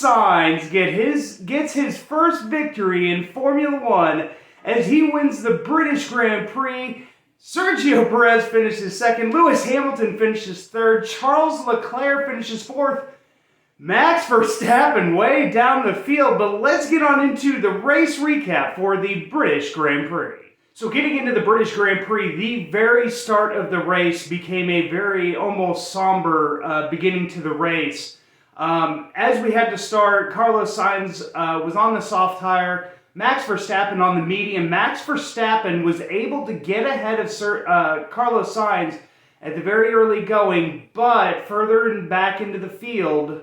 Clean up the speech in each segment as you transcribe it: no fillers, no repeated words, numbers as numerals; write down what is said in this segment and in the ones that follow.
Sainz gets his first victory in Formula One as he wins the British Grand Prix. Sergio Perez finishes second, Lewis Hamilton finishes third, Charles Leclerc finishes fourth, Max Verstappen way down the field. But let's get on into the race recap for the British Grand Prix. So getting into the British Grand Prix, the very start of the race became a very almost somber beginning to the race. As we had to start, Carlos Sainz was on the soft tire, Max Verstappen on the medium. Max Verstappen was able to get ahead of Carlos Sainz at the very early going, but further back into the field,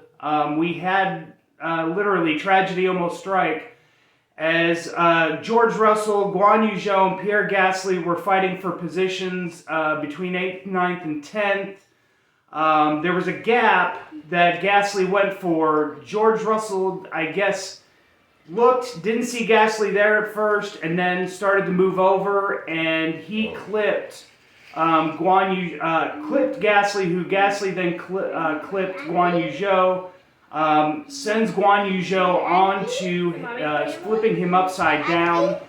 we had literally tragedy almost strike as George Russell, Guan Yu Zhou, and Pierre Gasly were fighting for positions between 8th, 9th, and 10th. There was a gap that Gasly went for. George Russell, I guess, didn't see Gasly there at first, and then started to move over, and he clipped clipped Gasly, who Gasly then clipped Guan Yu Zhou. Sends Guan Yu Zhou on to flipping him upside down,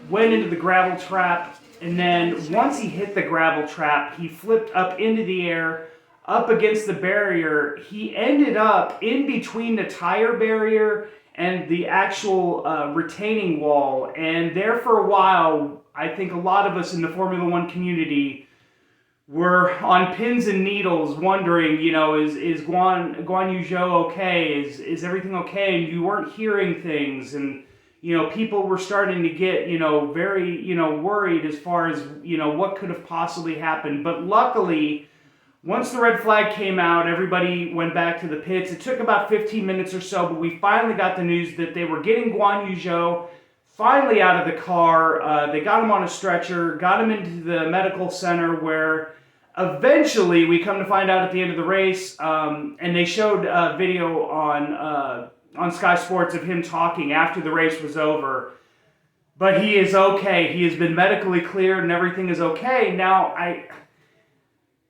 went into the gravel trap, and then once he hit the gravel trap, he flipped up into the air, up against the barrier. He ended up in between the tire barrier and the actual retaining wall, and there for a while, I think a lot of us in the Formula One community were on pins and needles wondering, is Guan Yu Zhou okay? Is everything okay? And you weren't hearing things, and, people were starting to get, very, worried as far as, what could have possibly happened. But luckily, once the red flag came out, everybody went back to the pits. It took about 15 minutes or so, but we finally got the news that they were getting Guan Yu Zhou finally out of the car. They got him on a stretcher, got him into the medical center where eventually we come to find out at the end of the race, and they showed a video on Sky Sports of him talking after the race was over. But he is okay. He has been medically cleared and everything is okay. Now,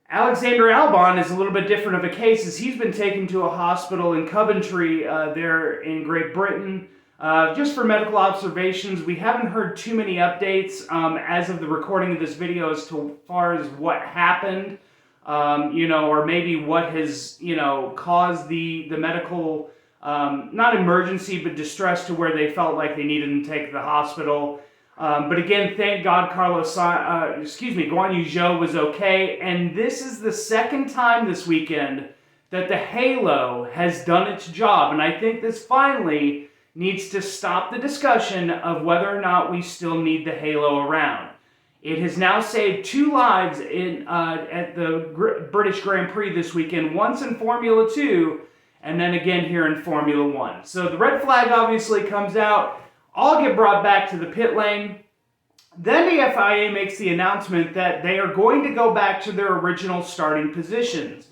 Alexander Albon is a little bit different of a case, as he's been taken to a hospital in Coventry there in Great Britain just for medical observations. We haven't heard too many updates as of the recording of this video as to far as what happened, or maybe what has, caused the medical, not emergency, but distress to where they felt like they needed to take to the hospital. But again, thank God Guan Yu Zhou was okay. And this is the second time this weekend that the halo has done its job. And I think this finally needs to stop the discussion of whether or not we still need the halo around. It has now saved 2 lives at the British Grand Prix this weekend, once in Formula 2, and then again here in Formula 1. So the red flag obviously comes out. All get brought back to the pit lane. Then the FIA makes the announcement that they are going to go back to their original starting positions.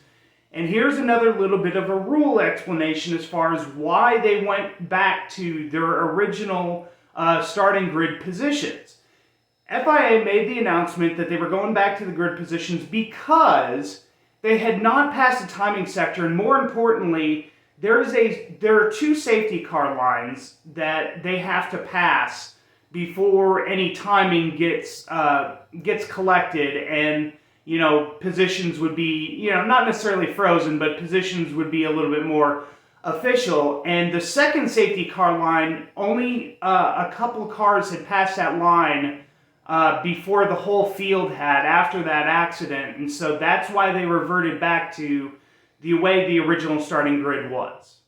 And here's another little bit of a rule explanation as far as why they went back to their original starting grid positions. FIA made the announcement that they were going back to the grid positions because they had not passed the timing sector, and more importantly, there are 2 safety car lines that they have to pass before any timing gets collected, and positions would be not necessarily frozen, but positions would be a little bit more official. And the second safety car line, only a couple cars had passed that line before the whole field had after that accident, and so that's why they reverted back to the way the original starting grid was.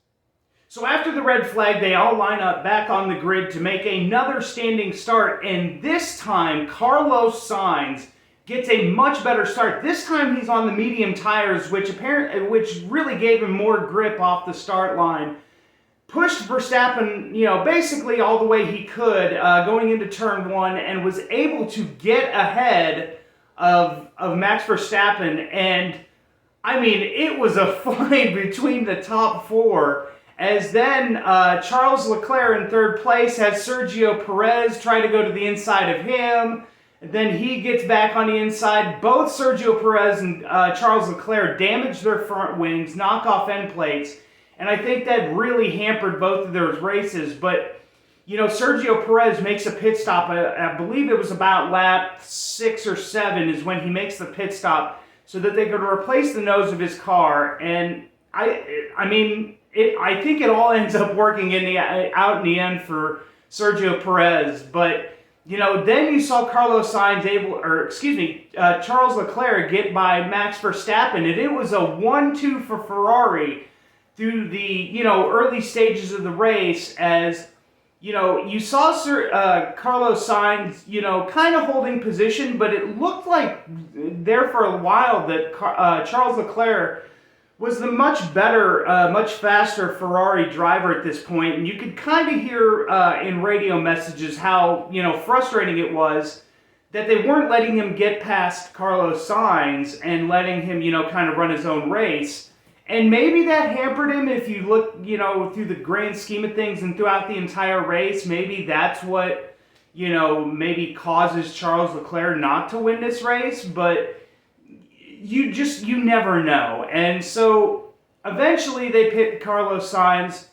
So after the red flag, they all line up back on the grid to make another standing start, and this time Carlos Sainz gets a much better start. This time he's on the medium tires, which really gave him more grip off the start line. Pushed Verstappen, basically all the way he could going into turn 1, and was able to get ahead of Max Verstappen. And it was a fight between the top 4, as then Charles Leclerc in third place has Sergio Perez try to go to the inside of him. Then he gets back on the inside. Both Sergio Perez and Charles Leclerc damage their front wings, knock off end plates, and I think that really hampered both of those races. But Sergio Perez makes a pit stop. I believe it was about lap 6 or 7 is when he makes the pit stop so that they could replace the nose of his car. And I think it all ends up working out in the end for Sergio Perez. But then you saw Charles Leclerc get by Max Verstappen, and it was a 1-2 for Ferrari through the early stages of the race. As you saw Carlos Sainz kind of holding position, but it looked like there for a while that Charles Leclerc was the much better, much faster Ferrari driver at this point. And you could kind of hear in radio messages how, frustrating it was that they weren't letting him get past Carlos Sainz and letting him, kind of run his own race. And maybe that hampered him if you look, through the grand scheme of things and throughout the entire race. Maybe that's what, maybe causes Charles Leclerc not to win this race. But you never know. And so eventually they pit Carlos Sainz.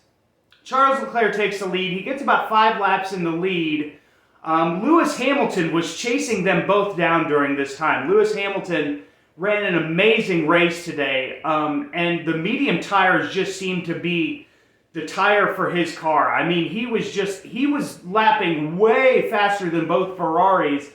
Charles Leclerc takes the lead. He gets about 5 laps in the lead. Lewis Hamilton was chasing them both down during this time. Lewis Hamilton ran an amazing race today, and the medium tires just seemed to be the tire for his car. I mean, he was lapping way faster than both Ferraris,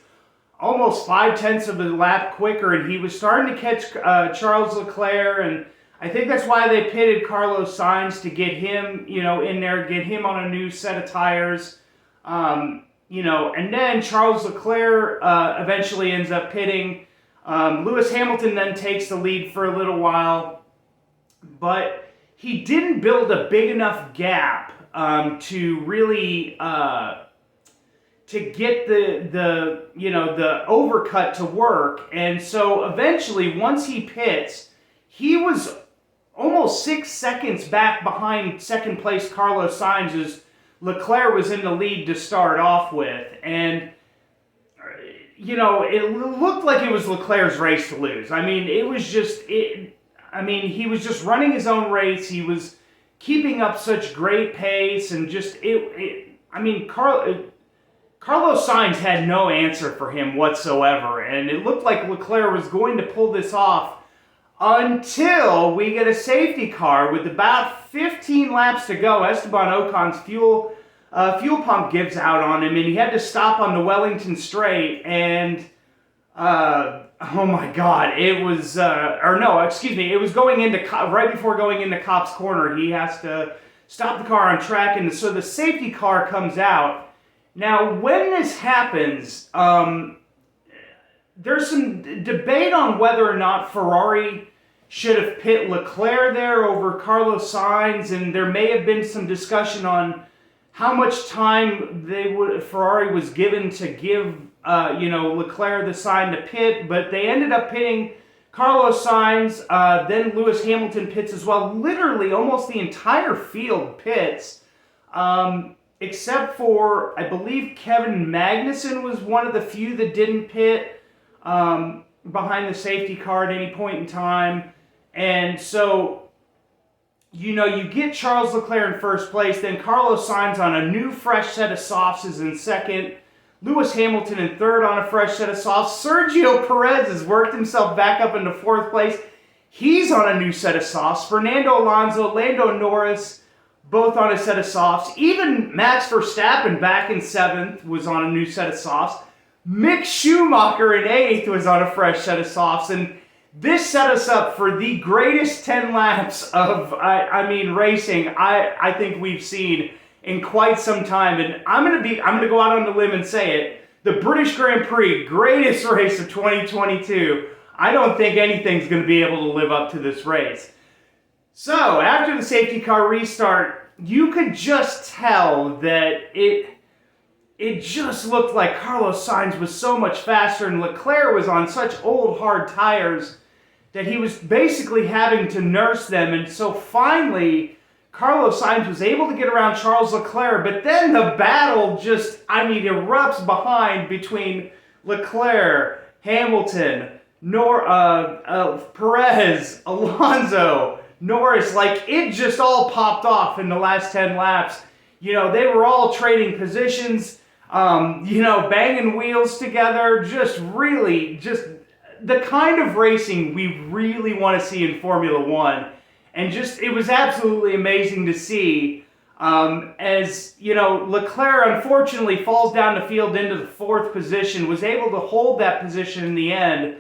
almost 0.5 of a lap quicker, and he was starting to catch Charles Leclerc, and I think that's why they pitted Carlos Sainz to get him, in there, get him on a new set of tires, and then Charles Leclerc eventually ends up pitting. Lewis Hamilton then takes the lead for a little while, but he didn't build a big enough gap to really to get the overcut to work. And so eventually, once he pits, he was almost 6 seconds back behind second place Carlos Sainz, as Leclerc was in the lead to start off with. And it looked like it was Leclerc's race to lose. I mean, he was just running his own race. He was keeping up such great pace, and Carlos Sainz had no answer for him whatsoever, and it looked like Leclerc was going to pull this off until we get a safety car with about 15 laps to go. Esteban Ocon's fuel pump gives out on him, and he had to stop on the Wellington Straight, and oh my God, it was, it was going into, right before going into Cop's Corner, he has to stop the car on track, and so the safety car comes out. Now, when this happens, there's some debate on whether or not Ferrari should have pit Leclerc there over Carlos Sainz, and there may have been some discussion on how much time Ferrari was given to give Leclerc the sign to pit, but they ended up pitting Carlos Sainz. Then Lewis Hamilton pits as well. Literally, almost the entire field pits, except for, I believe, Kevin Magnussen was one of the few that didn't pit behind the safety car at any point in time. And so, you get Charles Leclerc in first place, then Carlos Sainz on a new fresh set of softs is in second, Lewis Hamilton in third on a fresh set of softs. Sergio Perez has worked himself back up into fourth place. He's on a new set of softs. Fernando Alonso, Lando Norris, both on a set of softs. Even Max Verstappen back in seventh was on a new set of softs. Mick Schumacher in eighth was on a fresh set of softs. And this set us up for the greatest 10 laps of, racing I think we've seen in quite some time. And I'm gonna go out on the limb and say it. The British Grand Prix, greatest race of 2022. I don't think anything's gonna be able to live up to this race. So, after the safety car restart, you could just tell that it just looked like Carlos Sainz was so much faster, and Leclerc was on such old, hard tires that he was basically having to nurse them. And so finally, Carlos Sainz was able to get around Charles Leclerc, but then the battle just, erupts behind between Leclerc, Hamilton, Perez, Alonso, Norris, like, it just all popped off in the last 10 laps. You know, they were all trading positions, you know, banging wheels together, just really, just the kind of racing we really want to see in Formula One. And just, it was absolutely amazing to see. As, you know, Leclerc unfortunately falls down the field into the 4th position, was able to hold that position in the end.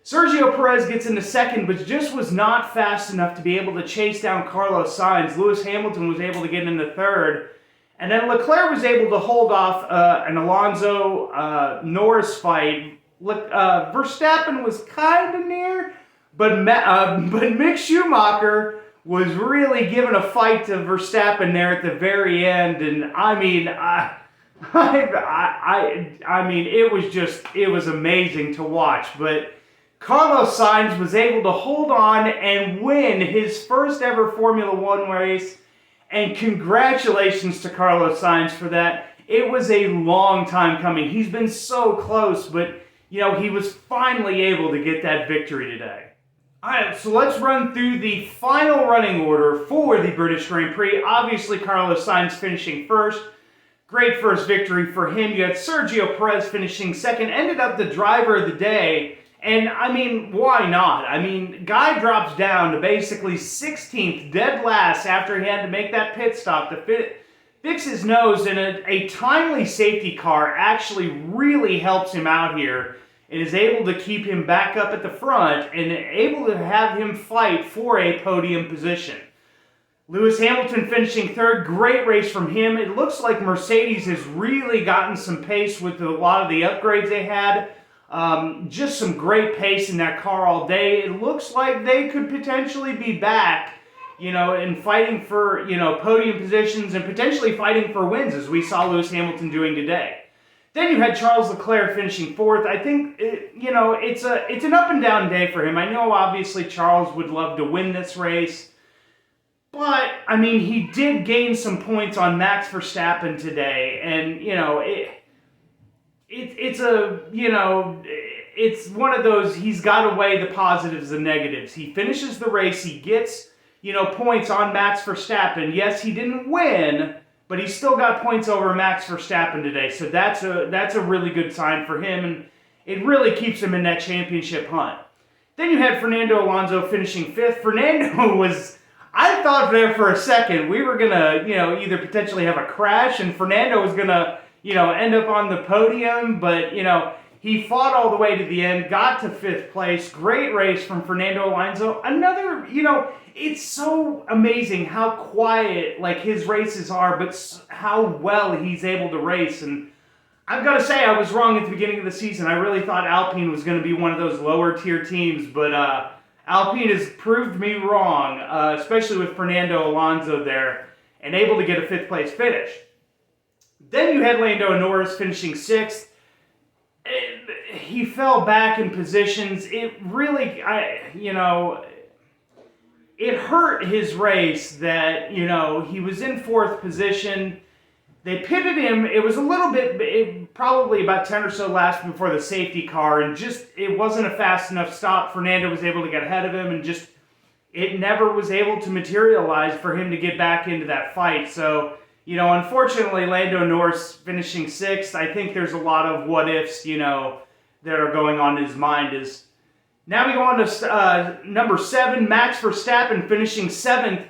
Sergio Perez gets into 2nd, but just was not fast enough to be able to chase down Carlos Sainz. Lewis Hamilton was able to get into 3rd. And then Leclerc was able to hold off an Alonso-Norris fight. Verstappen was kind of near, but Mick Schumacher was really giving a fight to Verstappen there at the very end. And I mean, I mean, it was amazing to watch. But Carlos Sainz was able to hold on and win his first ever Formula One race. And congratulations to Carlos Sainz for that. It was a long time coming. He's been so close, but, you know, he was finally able to get that victory today. All right, so let's run through the final running order for the British Grand Prix. Obviously, Carlos Sainz finishing first. Great first victory for him. You had Sergio Perez finishing second. Ended up the driver of the day. And, I mean, why not? I mean, guy drops down to basically 16th, dead last, after he had to make that pit stop to fix his nose, and a timely safety car actually really helps him out here and is able to keep him back up at the front and able to have him fight for a podium position. Lewis Hamilton finishing 3rd, great race from him. It looks like Mercedes has really gotten some pace with a lot of the upgrades they had. Just some great pace in that car all day. It looks like they could potentially be back, you know, and fighting for, you know, podium positions and potentially fighting for wins, as we saw Lewis Hamilton doing today. Then you had Charles Leclerc finishing 4th. I think, you know, it's an up and down day for him. I know, obviously, Charles would love to win this race. But, I mean, he did gain some points on Max Verstappen today. And, you know, it's one of those, he's got to weigh the positives and negatives. He finishes the race, he gets, you know, points on Max Verstappen. Yes, he didn't win, but he still got points over Max Verstappen today. So that's a really good sign for him, and it really keeps him in that championship hunt. Then you had Fernando Alonso finishing 5th. Fernando was, I thought there for a second we were going to, you know, either potentially have a crash and Fernando was going to, you know, end up on the podium, but, you know, he fought all the way to the end, got to 5th place. Great race from Fernando Alonso. Another, you know, it's so amazing how quiet, like, his races are, but how well he's able to race. And I've got to say, I was wrong at the beginning of the season. I really thought Alpine was going to be one of those lower tier teams, but Alpine has proved me wrong, especially with Fernando Alonso there, and able to get a 5th place finish. Then you had Lando Norris finishing 6th. He fell back in positions. It really, you know, it hurt his race that, you know, he was in 4th position. They pitted him. It was a little bit, probably about 10 or so laps before the safety car, and just, it wasn't a fast enough stop. Fernando was able to get ahead of him, and just, it never was able to materialize for him to get back into that fight. So, you know, unfortunately, Lando Norris finishing 6th, I think there's a lot of what-ifs, you know, that are going on in his mind. Is now we go on to number 7, Max Verstappen finishing 7th,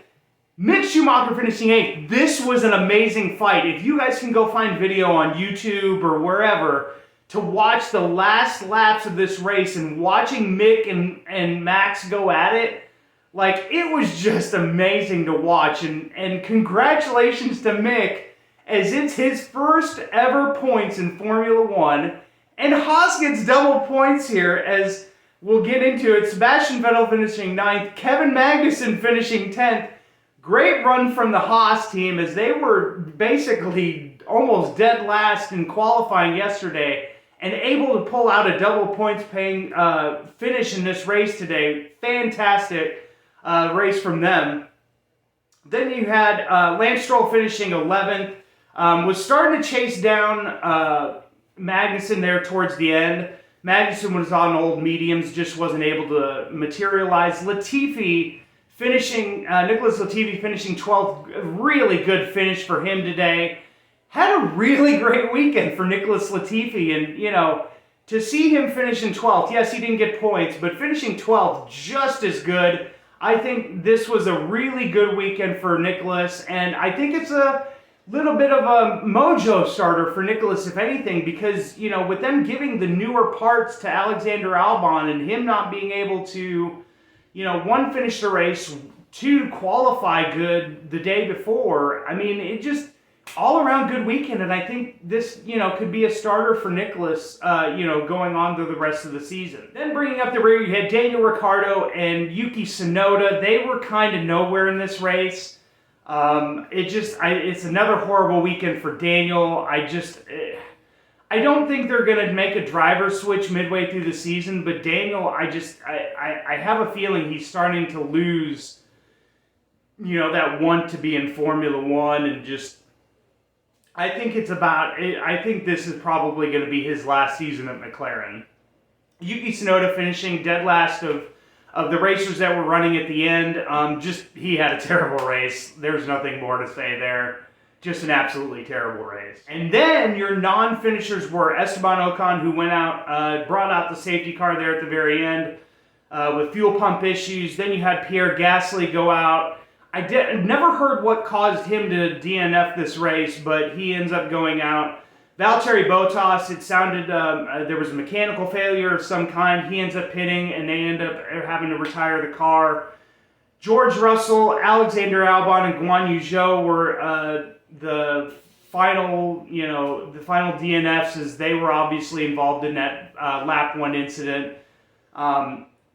Mick Schumacher finishing 8th. This was an amazing fight. If you guys can go find video on YouTube or wherever to watch the last laps of this race and watching Mick and Max go at it, like, it was just amazing to watch. And congratulations to Mick, as it's his first ever points in Formula One. And Haas gets double points here, as we'll get into it. Sebastian Vettel finishing 9th, Kevin Magnussen finishing 10th. Great run from the Haas team, as they were basically almost dead last in qualifying yesterday and able to pull out a double points paying finish in this race today. Fantastic race from them. Then you had Lance Stroll finishing 11th. Was starting to chase down Magnussen there towards the end. Magnussen was on old mediums, just wasn't able to materialize. Latifi Nicholas Latifi finishing 12th, really good finish for him today. Had a really great weekend for Nicholas Latifi, and, you know, to see him finish in 12th, yes, he didn't get points, but finishing 12th, just as good. I think this was a really good weekend for Nicholas, and I think it's a little bit of a mojo starter for Nicholas, if anything, because, you know, with them giving the newer parts to Alexander Albon and him not being able to, you know, one, finish the race, two, qualify good the day before, I mean, it just all-around good weekend, and I think this, you know, could be a starter for Nicholas, you know, going on through the rest of the season. Then bringing up the rear, you had Daniel Ricciardo and Yuki Tsunoda. They were kind of nowhere in this race. It's another horrible weekend for Daniel. I don't think they're going to make a driver switch midway through the season, but Daniel, I have a feeling he's starting to lose, you know, that want to be in Formula One, and just, I think this is probably going to be his last season at McLaren. Yuki Tsunoda finishing dead last of the racers that were running at the end. He had a terrible race. There's nothing more to say there. Just an absolutely terrible race. And then your non-finishers were Esteban Ocon, who went out, brought out the safety car there at the very end with fuel pump issues. Then you had Pierre Gasly go out. Never heard what caused him to DNF this race, but he ends up going out. Valtteri Bottas, it sounded there was a mechanical failure of some kind. He ends up pitting, and they end up having to retire the car. George Russell, Alexander Albon, and Guan Yu Zhou were the final DNFs, as they were obviously involved in that lap 1 incident.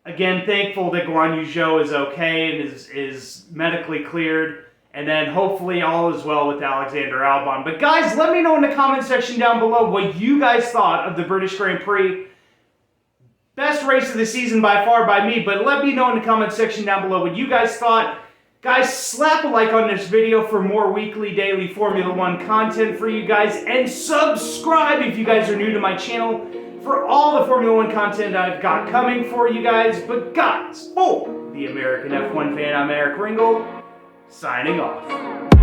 Again, thankful that Guan Yu Zhou is okay and is medically cleared. And then hopefully all is well with Alexander Albon. But guys, let me know in the comment section down below what you guys thought of the British Grand Prix. Best race of the season by far by me, but let me know in the comment section down below what you guys thought. Guys, slap a like on this video for more weekly, daily Formula One content for you guys. And subscribe if you guys are new to my channel for all the Formula One content I've got coming for you guys. But guys, for the American F1 fan, I'm Eric Ringgold, signing off.